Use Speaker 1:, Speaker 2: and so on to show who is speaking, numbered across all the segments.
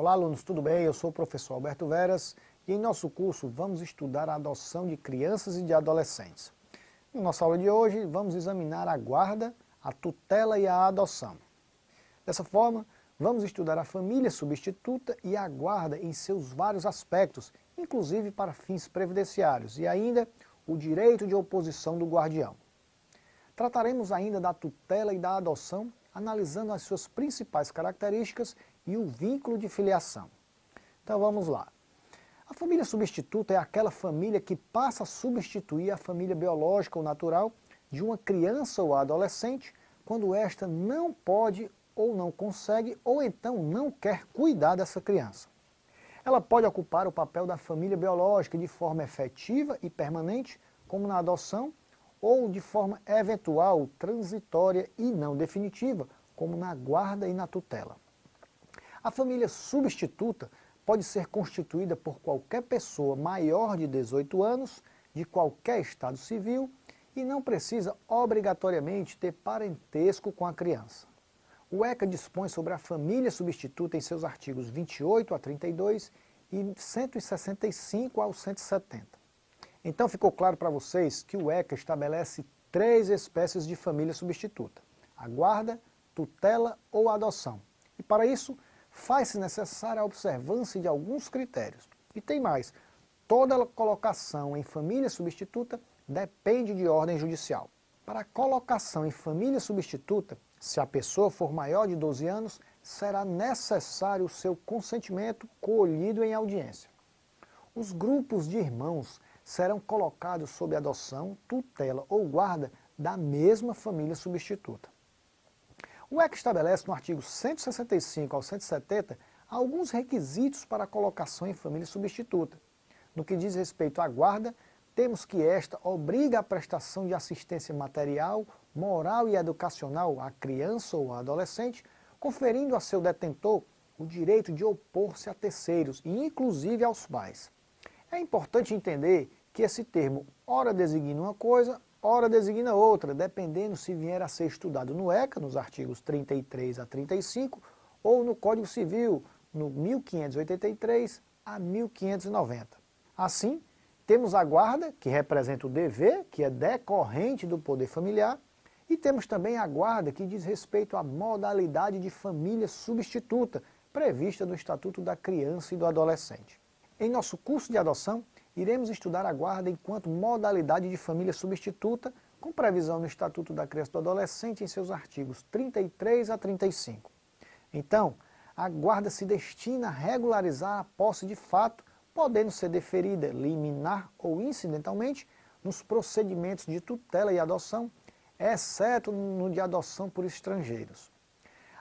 Speaker 1: Olá alunos, tudo bem? Eu sou o professor Alberto Veras e em nosso curso vamos estudar a adoção de crianças e de adolescentes. Na nossa aula de hoje vamos examinar a guarda, a tutela e a adoção. Dessa forma, vamos estudar a família substituta e a guarda em seus vários aspectos, inclusive para fins previdenciários, e ainda o direito de oposição do guardião. Trataremos ainda da tutela e da adoção, analisando as suas principais características e o vínculo de filiação. Então vamos lá. A família substituta é aquela família que passa a substituir a família biológica ou natural de uma criança ou adolescente quando esta não pode ou não consegue ou então não quer cuidar dessa criança. Ela pode ocupar o papel da família biológica de forma efetiva e permanente, como na adoção, ou de forma eventual, transitória e não definitiva, como na guarda e na tutela. A família substituta pode ser constituída por qualquer pessoa maior de 18 anos, de qualquer estado civil, e não precisa obrigatoriamente ter parentesco com a criança. O ECA dispõe sobre a família substituta em seus artigos 28 a 32 e 165 ao 170. Então ficou claro para vocês que o ECA estabelece 3 espécies de família substituta: a guarda, tutela ou adoção. E para isso, faz-se necessária a observância de alguns critérios. E tem mais, toda colocação em família substituta depende de ordem judicial. Para a colocação em família substituta, se a pessoa for maior de 12 anos, será necessário o seu consentimento colhido em audiência. Os grupos de irmãos serão colocados sob adoção, tutela ou guarda da mesma família substituta. O ECA estabelece no artigo 165 ao 170 alguns requisitos para a colocação em família substituta. No que diz respeito à guarda, temos que esta obriga a prestação de assistência material, moral e educacional à criança ou à adolescente, conferindo a seu detentor o direito de opor-se a terceiros, e inclusive aos pais. É importante entender que esse termo ora designa uma coisa, ora designa outra, dependendo se vier a ser estudado no ECA, nos artigos 33 a 35, ou no Código Civil, no 1583 a 1590. Assim, temos a guarda, que representa o dever, que é decorrente do poder familiar, e temos também a guarda, que diz respeito à modalidade de família substituta, prevista no Estatuto da Criança e do Adolescente. Em nosso curso de adoção, iremos estudar a guarda enquanto modalidade de família substituta, com previsão no Estatuto da Criança e do Adolescente em seus artigos 33 a 35. Então, a guarda se destina a regularizar a posse de fato, podendo ser deferida liminar ou incidentalmente nos procedimentos de tutela e adoção, exceto no de adoção por estrangeiros.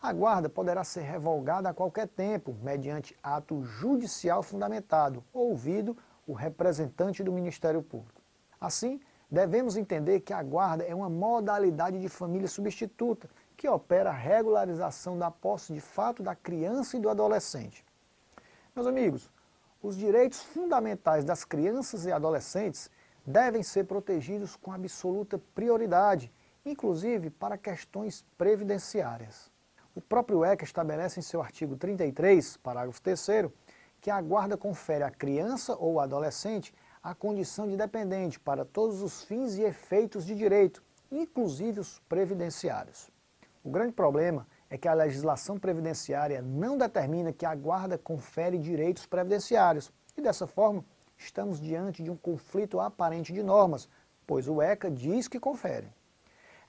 Speaker 1: A guarda poderá ser revogada a qualquer tempo, mediante ato judicial fundamentado, ouvido o representante do Ministério Público. Assim, devemos entender que a guarda é uma modalidade de família substituta, que opera a regularização da posse de fato da criança e do adolescente. Meus amigos, os direitos fundamentais das crianças e adolescentes devem ser protegidos com absoluta prioridade, inclusive para questões previdenciárias. O próprio ECA estabelece em seu artigo 33, parágrafo 3º, que a guarda confere à criança ou adolescente a condição de dependente para todos os fins e efeitos de direito, inclusive os previdenciários. O grande problema é que a legislação previdenciária não determina que a guarda confere direitos previdenciários, e dessa forma estamos diante de um conflito aparente de normas, pois o ECA diz que confere.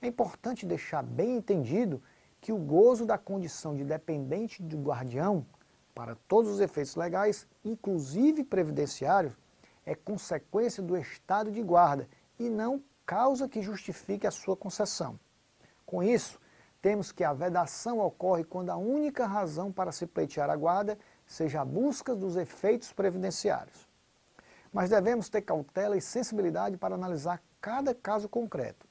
Speaker 1: É importante deixar bem entendido que o gozo da condição de dependente do guardião, para todos os efeitos legais, inclusive previdenciários, é consequência do estado de guarda e não causa que justifique a sua concessão. Com isso, temos que a vedação ocorre quando a única razão para se pleitear a guarda seja a busca dos efeitos previdenciários. Mas devemos ter cautela e sensibilidade para analisar cada caso concreto.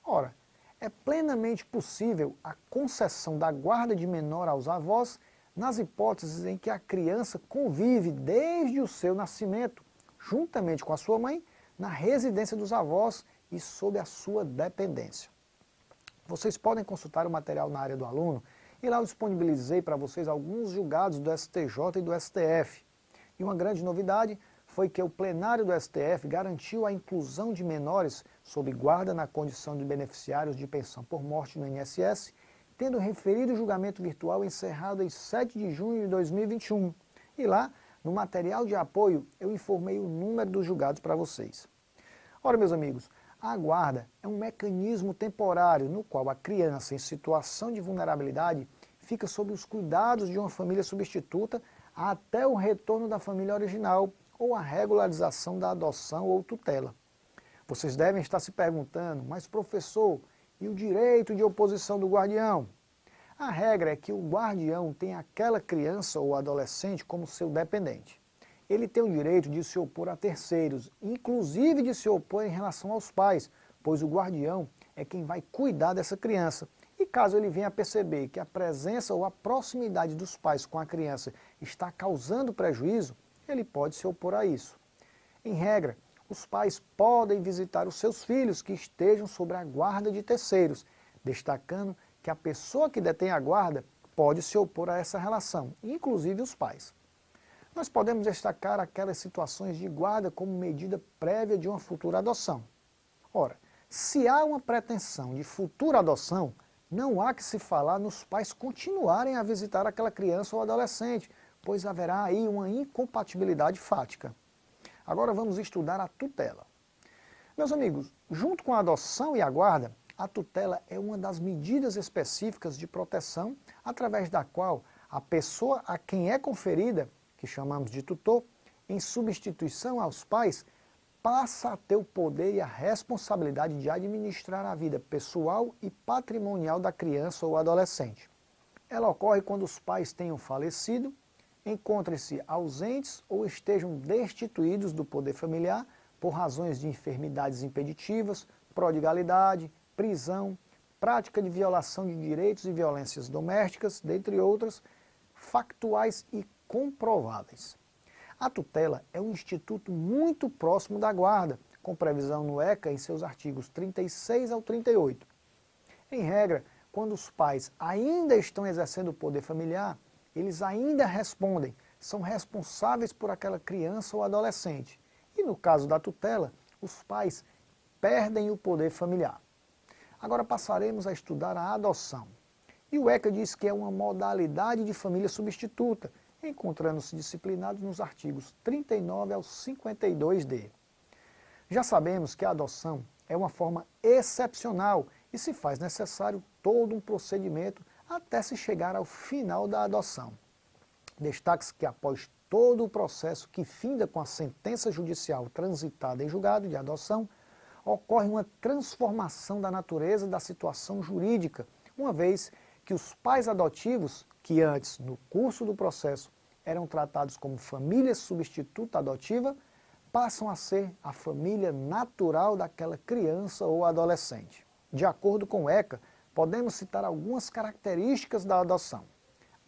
Speaker 1: Ora, é plenamente possível a concessão da guarda de menor aos avós nas hipóteses em que a criança convive desde o seu nascimento, juntamente com a sua mãe, na residência dos avós e sob a sua dependência. Vocês podem consultar o material na área do aluno E lá eu disponibilizei para vocês alguns julgados do STJ e do STF. E uma grande novidade foi que o plenário do STF garantiu a inclusão de menores sob guarda na condição de beneficiários de pensão por morte no INSS, tendo referido o julgamento virtual encerrado em 7 de junho de 2021. E lá, no material de apoio, eu informei o número dos julgados para vocês. Ora, meus amigos, a guarda é um mecanismo temporário no qual a criança em situação de vulnerabilidade fica sob os cuidados de uma família substituta até o retorno da família original ou a regularização da adoção ou tutela. Vocês devem estar se perguntando, mas professor, e o direito de oposição do guardião? A regra é que o guardião tem aquela criança ou adolescente como seu dependente. Ele tem o direito de se opor a terceiros, inclusive de se opor em relação aos pais, pois o guardião é quem vai cuidar dessa criança. E caso ele venha a perceber que a presença ou a proximidade dos pais com a criança está causando prejuízo, ele pode se opor a isso. Em regra, os pais podem visitar os seus filhos que estejam sob a guarda de terceiros, destacando que a pessoa que detém a guarda pode se opor a essa relação, inclusive os pais. Nós podemos destacar aquelas situações de guarda como medida prévia de uma futura adoção. Ora, se há uma pretensão de futura adoção, não há que se falar nos pais continuarem a visitar aquela criança ou adolescente, pois haverá aí uma incompatibilidade fática. Agora vamos estudar a tutela. Meus amigos, junto com a adoção e a guarda, a tutela é uma das medidas específicas de proteção através da qual a pessoa a quem é conferida, que chamamos de tutor, em substituição aos pais, passa a ter o poder e a responsabilidade de administrar a vida pessoal e patrimonial da criança ou adolescente. Ela ocorre quando os pais tenham falecido, encontrem-se ausentes ou estejam destituídos do poder familiar por razões de enfermidades impeditivas, prodigalidade, prisão, prática de violação de direitos e violências domésticas, dentre outras, factuais e comprováveis. A tutela é um instituto muito próximo da guarda, com previsão no ECA em seus artigos 36 ao 38. Em regra, quando os pais ainda estão exercendo o poder familiar, eles ainda respondem, são responsáveis por aquela criança ou adolescente. E no caso da tutela, os pais perdem o poder familiar. Agora passaremos a estudar a adoção. E o ECA diz que é uma modalidade de família substituta, encontrando-se disciplinados nos artigos 39 ao 52D. Já sabemos que a adoção é uma forma excepcional e se faz necessário todo um procedimento até se chegar ao final da adoção. Destaque-se que após todo o processo que finda com a sentença judicial transitada em julgado de adoção, ocorre uma transformação da natureza da situação jurídica, uma vez que os pais adotivos, que antes, no curso do processo, eram tratados como família substituta adotiva, passam a ser a família natural daquela criança ou adolescente. De acordo com o ECA, podemos citar algumas características da adoção.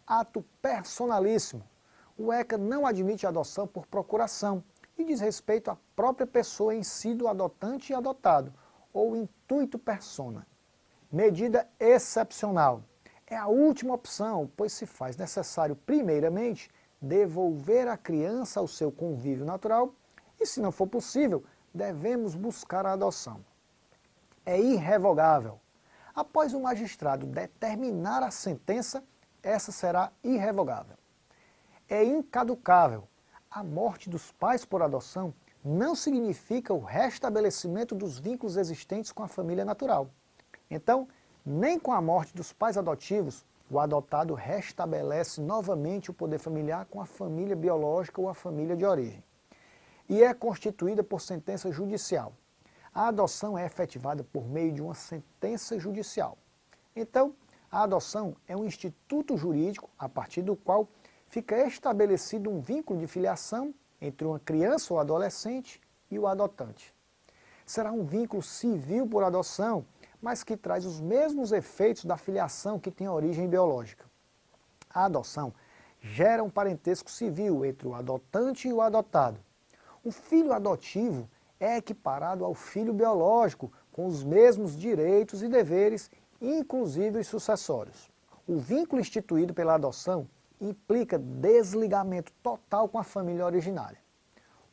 Speaker 1: Ato personalíssimo. O ECA não admite adoção por procuração e diz respeito à própria pessoa em si do adotante e adotado, ou intuito persona. Medida excepcional. É a última opção, pois se faz necessário, primeiramente, devolver a criança ao seu convívio natural e, se não for possível, devemos buscar a adoção. É irrevogável. Após o magistrado determinar a sentença, essa será irrevogável. É incaducável. A morte dos pais por adoção não significa o restabelecimento dos vínculos existentes com a família natural. Então, nem com a morte dos pais adotivos, o adotado restabelece novamente o poder familiar com a família biológica ou a família de origem. E é constituída por sentença judicial. A adoção é efetivada por meio de uma sentença judicial. Então, a adoção é um instituto jurídico a partir do qual fica estabelecido um vínculo de filiação entre uma criança ou adolescente e o adotante. Será um vínculo civil por adoção, mas que traz os mesmos efeitos da filiação que tem origem biológica. A adoção gera um parentesco civil entre o adotante e o adotado. O filho adotivo é equiparado ao filho biológico, com os mesmos direitos e deveres, inclusive os sucessórios. O vínculo instituído pela adoção implica desligamento total com a família originária.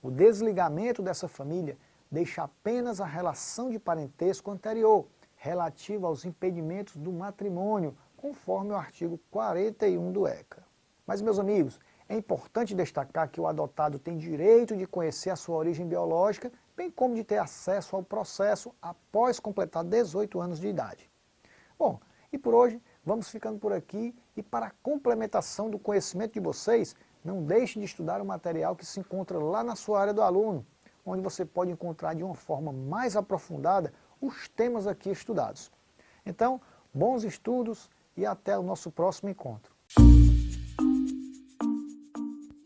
Speaker 1: O desligamento dessa família deixa apenas a relação de parentesco anterior, relativa aos impedimentos do matrimônio, conforme o artigo 41 do ECA. Mas, meus amigos, é importante destacar que o adotado tem direito de conhecer a sua origem biológica, bem como de ter acesso ao processo após completar 18 anos de idade. Bom, e por hoje vamos ficando por aqui e para a complementação do conhecimento de vocês, não deixe de estudar o material que se encontra lá na sua área do aluno, onde você pode encontrar de uma forma mais aprofundada os temas aqui estudados. Então, bons estudos e até o nosso próximo encontro.